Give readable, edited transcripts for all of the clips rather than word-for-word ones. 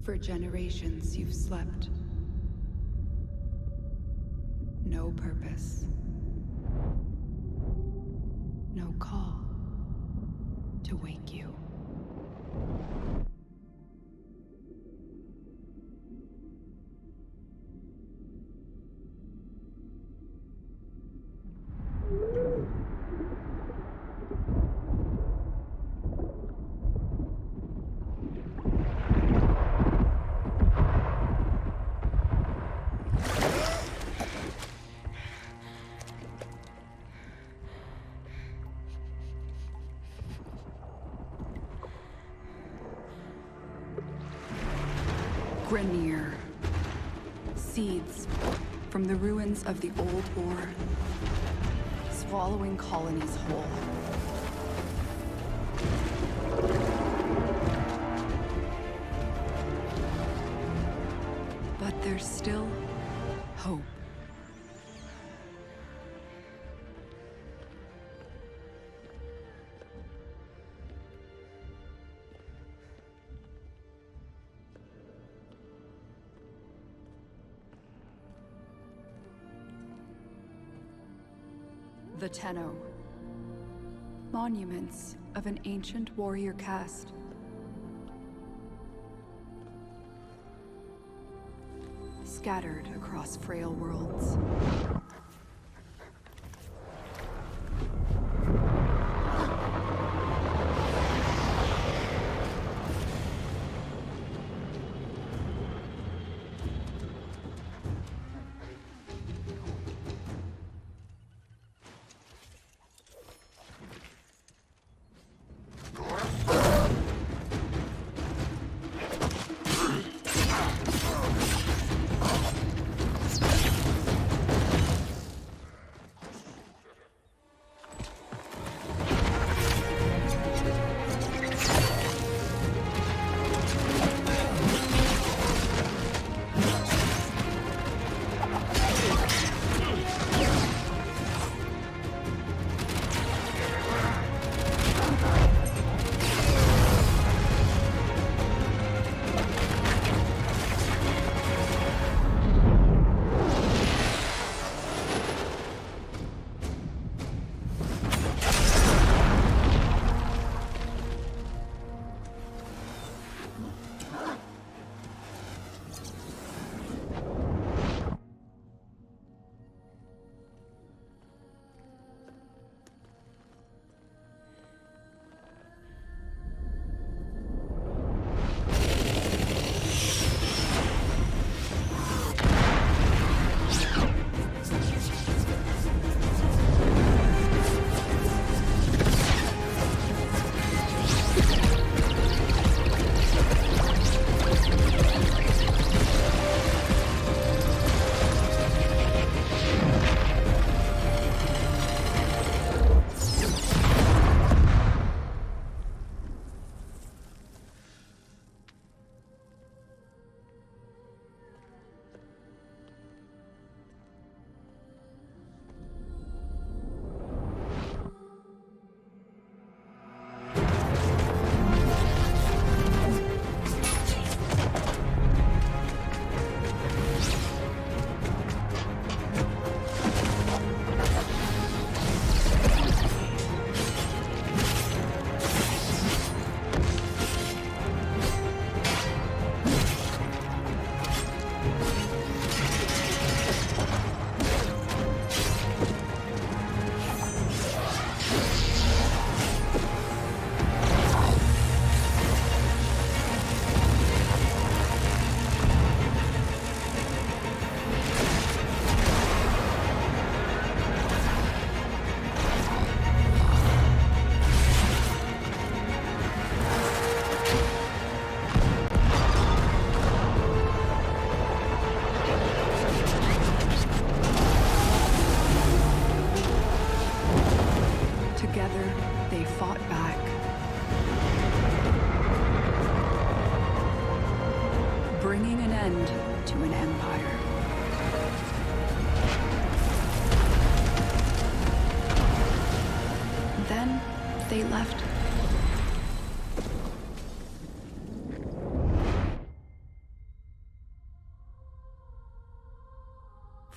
For generations you've slept. No purpose. No call to wake you. Grenier. Seeds from the ruins of the old war, swallowing colonies whole. But there's still hope. The Tenno. Monuments of an ancient warrior caste. Scattered across frail worlds. They left.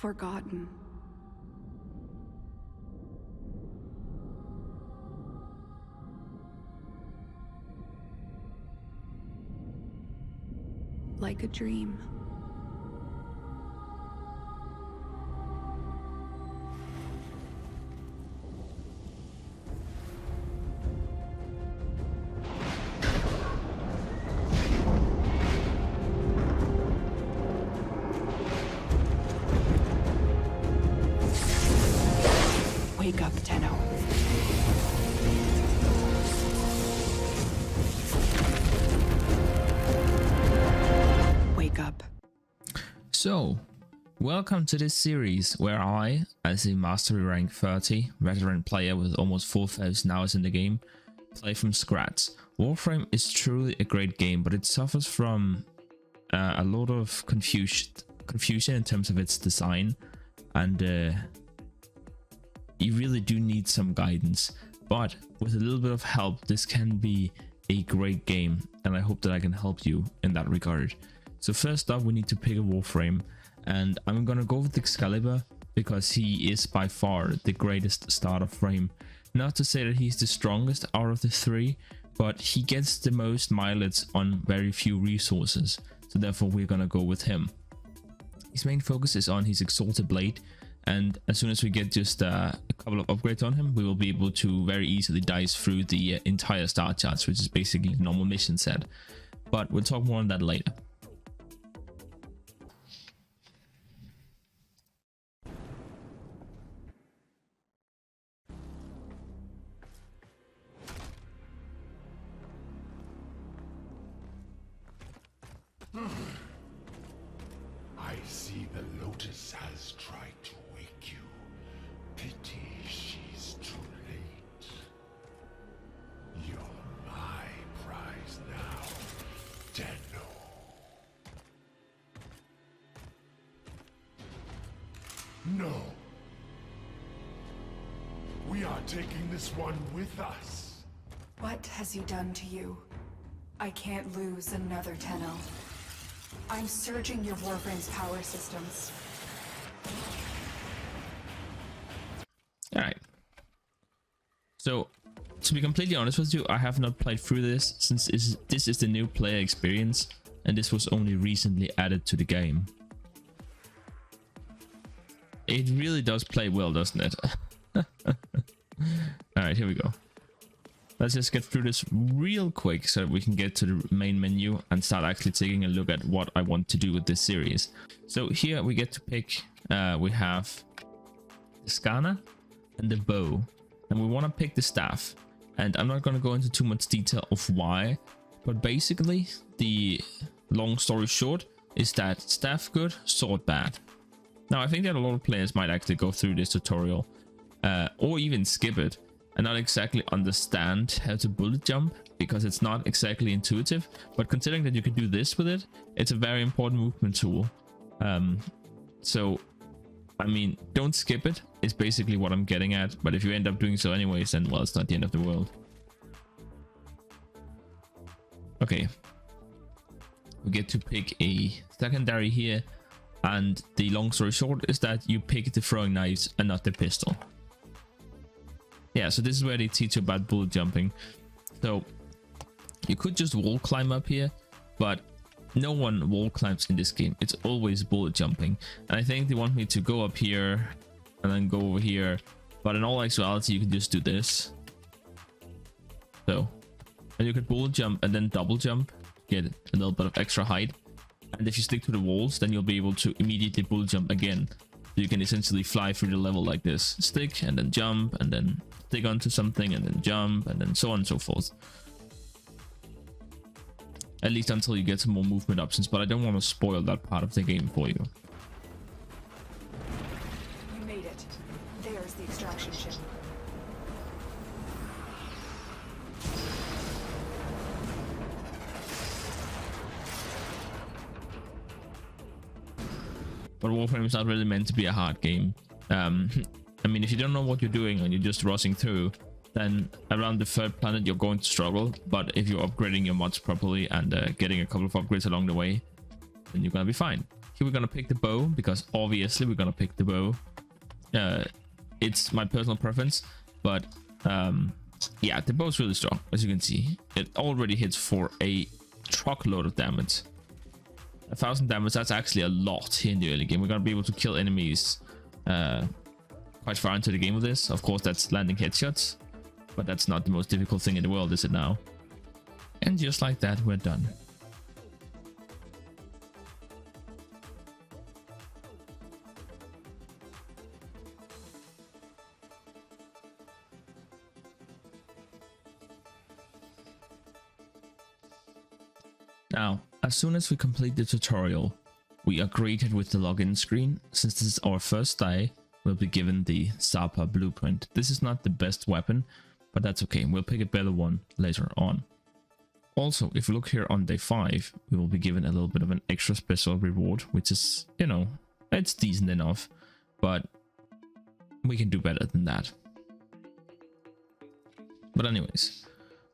forgotten. Like a dream. Wake up, Tenno. Wake up. So, welcome to this series where I, as a mastery rank 30 veteran player with almost 4,000 hours in the game, play from scratch. Warframe is truly a great game, but it suffers from a lot of confusion in terms of its design, and you really do need some guidance. But with a little bit of help, this can be a great game, and I hope that I can help you in that regard. So first up, we need to pick a Warframe, and I'm gonna go with Excalibur because he is by far the greatest starter frame. Not to say that he's the strongest out of the three, but he gets the most mileage on very few resources, so therefore we're gonna go with him. His main focus is on his Exalted Blade, and as soon as we get just a couple of upgrades on him, we will be able to very easily dice through the entire star charts, which is basically a normal mission set. But we'll talk more on that later. I see the Lotus has tried to wake you. Pity she's too late. You're my prize now, Tenno. No. We are taking this one with us. What has he done to you? I can't lose another Tenno. I'm surging your Warframe's power systems. Alright. So, to be completely honest with you, I have not played through this since this is the new player experience, and this was only recently added to the game. It really does play well, doesn't it? Alright, here we go. Let's just get through this real quick so that we can get to the main menu and start actually taking a look at what I want to do with this series. So here we get to pick, we have the scanner and the bow, and we want to pick the staff. And I'm not going to go into too much detail of why, but basically the long story short is that staff good, sword bad. Now I think that a lot of players might actually go through this tutorial or even skip it and not exactly understand how to bullet jump because it's not exactly intuitive, but considering that you can do this with it, it's a very important movement tool. So I mean, don't skip it is basically what I'm getting at, but if you end up doing so anyways, then well, it's not the end of the world. Okay, we get to pick a secondary here, and the long story short is that you pick the throwing knives and not the pistol. Yeah, so this is where they teach you about bullet jumping. So you could just wall climb up here, but no one wall climbs in this game. It's always bullet jumping, and I think they want me to go up here and then go over here, but in all actuality you can just do this. So, and you could bullet jump and then double jump, get a little bit of extra height, and if you stick to the walls, then you'll be able to immediately bullet jump again. So you can essentially fly through the level like this: stick and then jump, and then stick onto something and then jump, and then so on and so forth. At least until you get some more movement options, but I don't want to spoil that part of the game for you. You made it. There's the extraction ship. But Warframe is not really meant to be a hard game. I mean, if you don't know what you're doing and you're just rushing through, then around the third planet you're going to struggle. But if you're upgrading your mods properly and getting a couple of upgrades along the way, then you're gonna be fine. Here we're gonna pick the bow, because obviously we're gonna pick the bow. It's my personal preference, but yeah, the bow's really strong. As you can see, it already hits for a truckload of damage. 1,000 damage, that's actually a lot here in the early game. We're gonna be able to kill enemies quite far into the game with this. Of course, that's landing headshots, but that's not the most difficult thing in the world, is it now? And just like that, we're done. Now, as soon as we complete the tutorial, we are greeted with the login screen. Since this is our first day, we'll be given the Zappa blueprint. This is not the best weapon, but that's okay. We'll pick a better one later on. Also, if we look here on day 5, we will be given a little bit of an extra special reward, which is, you know, it's decent enough, but we can do better than that. But anyways,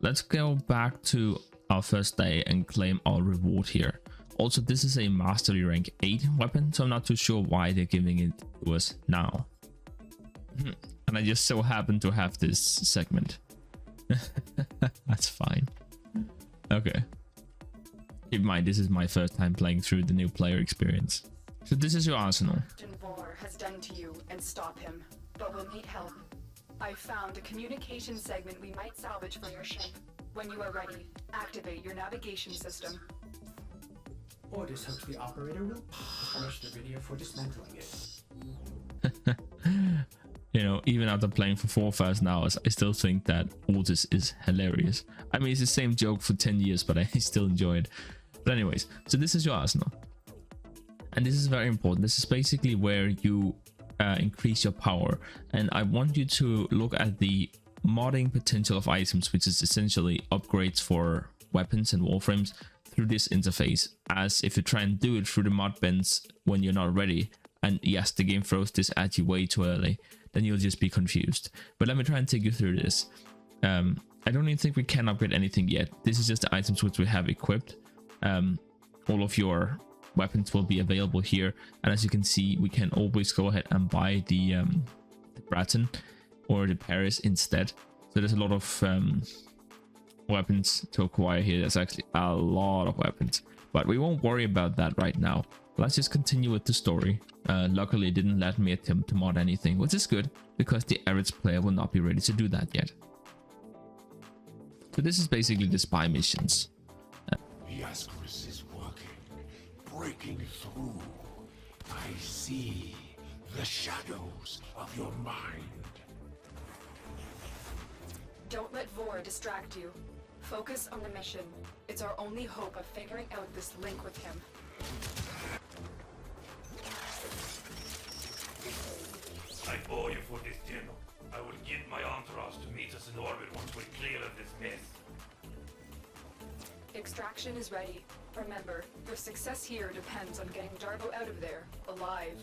let's go back to our first day and claim our reward here. Also, this is a mastery rank 8 weapon, so I'm not too sure why they're giving it to us now. And I just so happen to have this segment. That's fine. Okay. Keep in mind, this is my first time playing through the new player experience. So this is your arsenal. War has done to you, and stop him, but we'll need help. I found a communication segment we might salvage for your ship. When you are ready, activate your navigation system. Orders hopes the operator will furnish the video for dismantling it. You know, even after playing for 4,000 hours, I still think that Otis is hilarious. I mean, it's the same joke for 10 years, but I still enjoy it. But anyways, so this is your arsenal. And this is very important. This is basically where you increase your power. And I want you to look at the modding potential of items, which is essentially upgrades for weapons and warframes through this interface, as if you try and do it through the mod bins when you're not ready, and yes, the game throws this at you way too early, then you'll just be confused. But let me try and take you through this. I don't even think we can upgrade anything yet. This is just the items which we have equipped. All of your weapons will be available here, and as you can see, we can always go ahead and buy the Bratton or the Paris instead. So there's a lot of weapons to acquire here. There's actually a lot of weapons, but we won't worry about that right now. Let's just continue with the story. Luckily it didn't let me attempt to mod anything, which is good, because the average player will not be ready to do that yet. So this is basically the spy missions. The Ascaris is working, breaking through. I see the shadows of your mind. Don't let Vor distract you. Focus on the mission. It's our only hope of figuring out this link with him. I bore you for this journal. I will get my entourage to meet us in orbit once we're clear of this mess. Extraction is ready. Remember, your success here depends on getting Jarbo out of there, alive.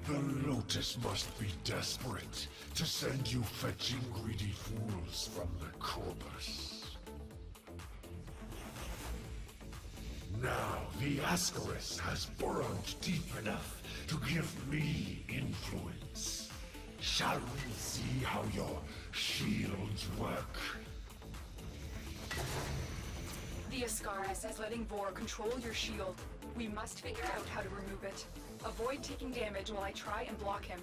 The Lotus must be desperate to send you fetching greedy fools from the corpus. Now the Ascaris has burrowed deep enough to give me influence. Shall we see how your shields work? The Ascaris is letting Vor control your shield. We must figure out how to remove it. Avoid taking damage while I try and block him.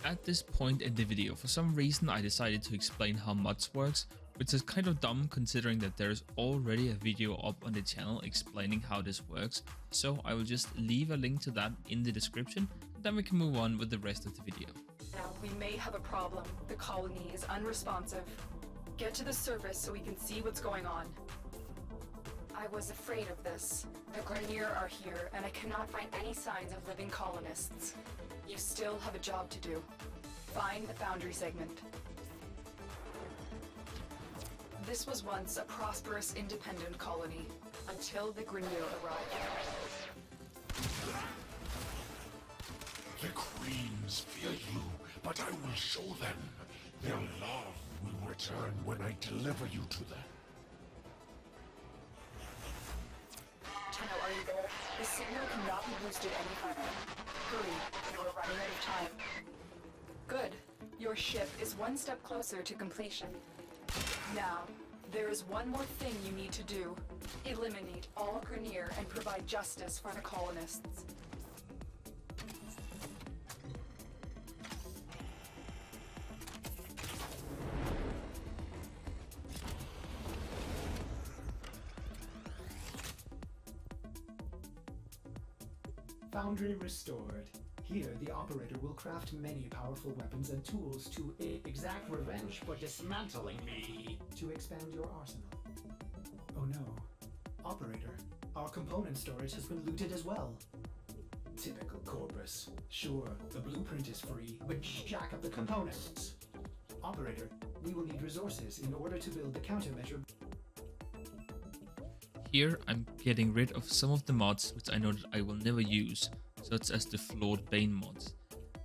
At this point in the video, for some reason I decided to explain how mods works, which is kind of dumb considering that there's already a video up on the channel explaining how this works, so I will just leave a link to that in the description, and then we can move on with the rest of the video. Now, we may have a problem. The colony is unresponsive. Get to the surface so we can see what's going on. I was afraid of this. The Grenier are here, and I cannot find any signs of living colonists. You still have a job to do. Find the boundary segment. This was once a prosperous, independent colony, until the Grenier arrived. The queens fear you, but I will show them. Their love will return when I deliver you to them. Tenno, are you there? The signal cannot be boosted any further. Hurry, you are running out of time. Good. Your ship is one step closer to completion. Now, there is one more thing you need to do. Eliminate all Grineer and provide justice for the colonists. Foundry restored. Here, the operator will craft many powerful weapons and tools to exact revenge for dismantling me. To expand your arsenal. Oh no. Operator, our component storage has been looted as well. Typical Corpus. Sure, the blueprint is free, but jack up the components. Operator, we will need resources in order to build the countermeasure. Here I'm getting rid of some of the mods which I know that I will never use, such as the flawed Bane mods.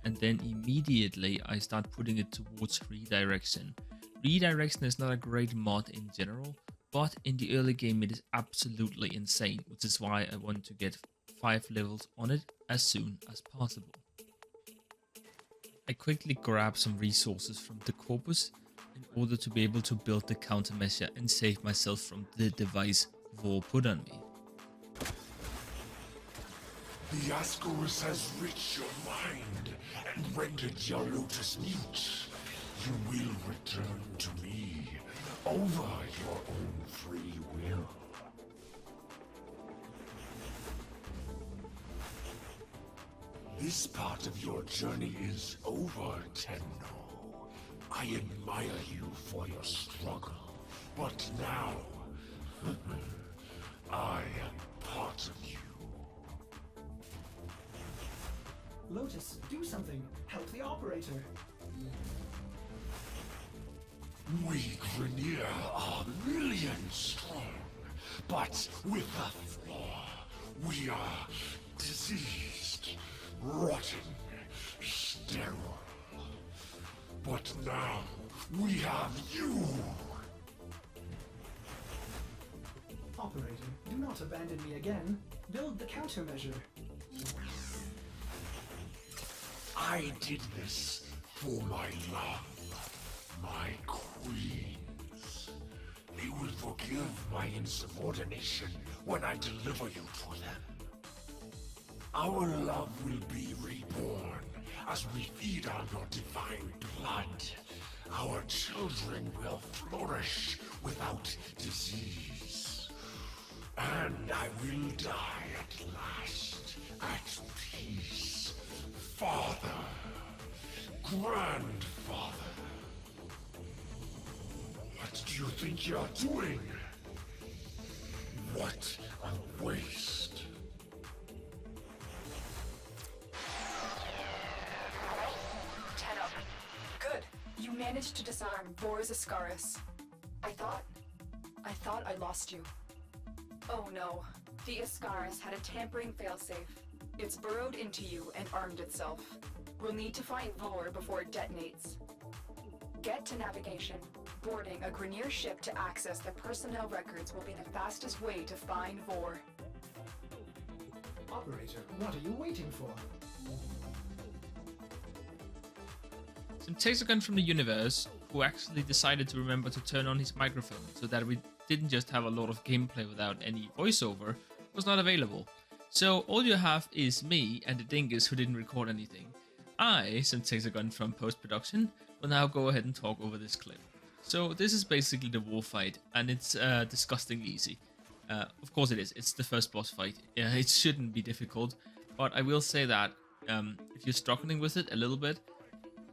And then immediately I start putting it towards redirection. Redirection is not a great mod in general, but in the early game it is absolutely insane, which is why I want to get 5 levels on it as soon as possible. I quickly grab some resources from the corpus in order to be able to build the countermeasure and save myself from the device Vor put on me. The Ascaris has reached your mind and rendered your lotus mute. You will return to me over your own free will. This part of your journey is over, Tenno. I admire you for your struggle, but now I am part of you. Lotus, do something. Help the operator. We Grineer are millions strong, but with a flaw. We are diseased, rotten, sterile. But now we have you. Operator, do not abandon me again. Build the countermeasure. I did this for my love, my queens. They will forgive my insubordination when I deliver you to them. Our love will be reborn as we feed on your divine blood. Our children will flourish without disease. And I will die at last, at peace. Father, grandfather. What do you think you're doing? What a waste. Tenno. Good. You managed to disarm Vor's Ascaris. I thought I lost you. Oh no. The Ascaris had a tampering failsafe. It's burrowed into you and armed itself. We'll need to find Vor before it detonates. Get to navigation. Boarding a Grineer ship to access their personnel records will be the fastest way to find Vor. Operator, what are you waiting for? Some Texagon from the universe who actually decided to remember to turn on his microphone so that we didn't just have a lot of gameplay without any voiceover was not available. So all you have is me and the dingus who didn't record anything. I, since Texagon from post-production, will now go ahead and talk over this clip. So this is basically the war fight, and it's disgustingly easy. Of course it is, it's the first boss fight. It shouldn't be difficult, but I will say that if you're struggling with it a little bit,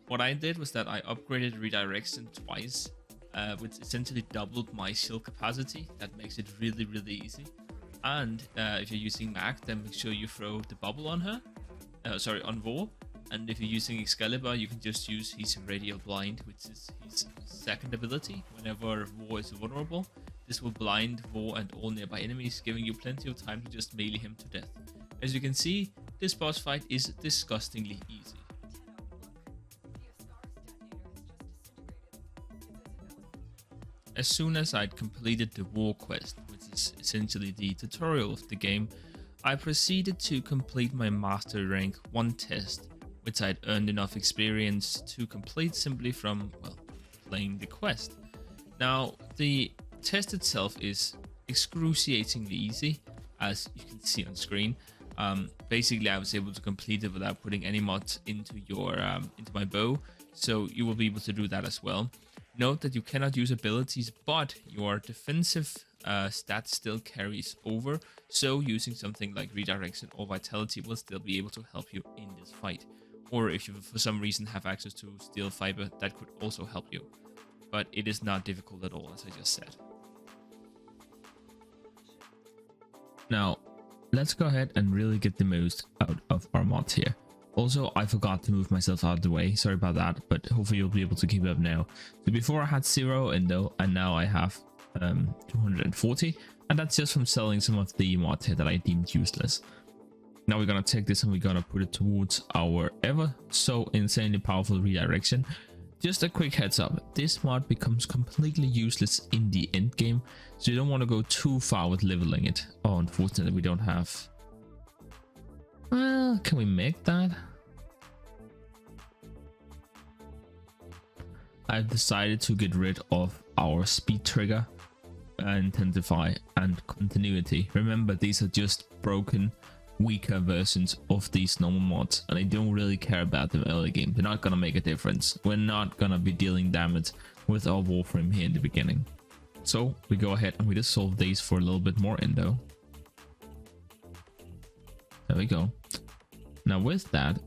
what I did was that I upgraded redirection twice, which essentially doubled my shield capacity. That makes it really, really easy. And if you're using Mac, then make sure you throw the bubble on her. On Vor. And if you're using Excalibur, you can just use his Radial Blind, which is his second ability. Whenever Vor is vulnerable, this will blind Vor and all nearby enemies, giving you plenty of time to just melee him to death. As you can see, this boss fight is disgustingly easy. As soon as I'd completed the war quest, which is essentially the tutorial of the game, I proceeded to complete my Master Rank 1 test, which I'd earned enough experience to complete simply from, well, playing the quest. Now, the test itself is excruciatingly easy, as you can see on screen. Basically, I was able to complete it without putting any mods into my bow, so you will be able to do that as well. Note that you cannot use abilities, but your defensive stat still carries over, so using something like redirection or vitality will still be able to help you in this fight. Or if you for some reason have access to steel fiber, that could also help you. But it is not difficult at all, as I just said. Now, let's go ahead and really get the most out of our mods here. Also, I forgot to move myself out of the way, sorry about that, but hopefully you'll be able to keep up now. So before I had 0 endo, and now I have 240, and that's just from selling some of the mods here that I deemed useless. Now we're gonna take this and we're gonna put it towards our ever so insanely powerful redirection. Just a quick heads up, this mod becomes completely useless in the end game, so you don't want to go too far with leveling it. Oh, unfortunately we don't have... Well, can we make that? I've decided to get rid of our speed trigger, intensify, and continuity. Remember, these are just broken, weaker versions of these normal mods, and I don't really care about them early game. They're not gonna make a difference. We're not gonna be dealing damage with our Warframe here in the beginning. So we go ahead and we just solve these for a little bit more endo. There we go. Now with that,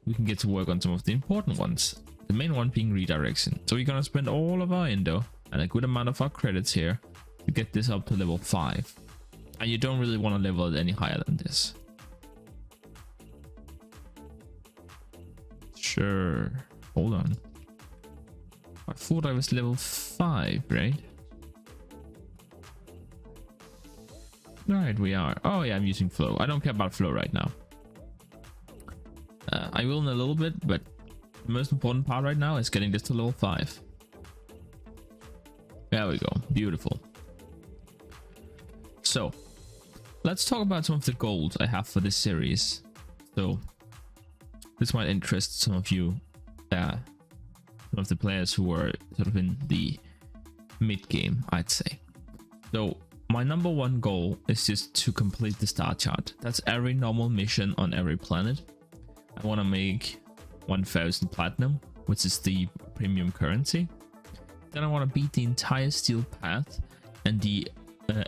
we can get to work on some of the important ones. The main one being redirection. So we're gonna spend all of our endo and a good amount of our credits here to get this up to level 5. And you don't really want to level it any higher than this. Sure. Hold on. I thought I was level 5, right? Right, we are. Oh yeah, I'm using flow. I don't care about flow right now. I will in a little bit, but the most important part right now is getting this to level 5. There we go. Beautiful. So, let's talk about some of the goals I have for this series. So, this might interest some of you, some of the players who are sort of in the mid game, I'd say. So, my number one goal is just to complete the star chart. That's every normal mission on every planet. I want to make 1000 platinum, which is the premium currency. Then I want to beat the entire steel path, and the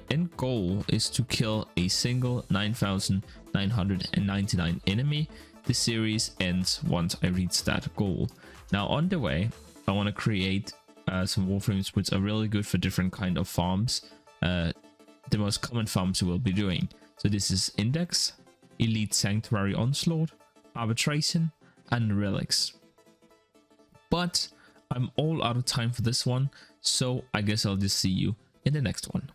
end goal is to kill a single 9,999 enemy. The series ends once I reach that goal. Now on the way, I want to create some Warframes which are really good for different kind of farms. The most common farms we will be doing. So this is Index, Elite Sanctuary Onslaught, Arbitration, and Relics. But I'm all out of time for this one, so I guess I'll just see you in the next one.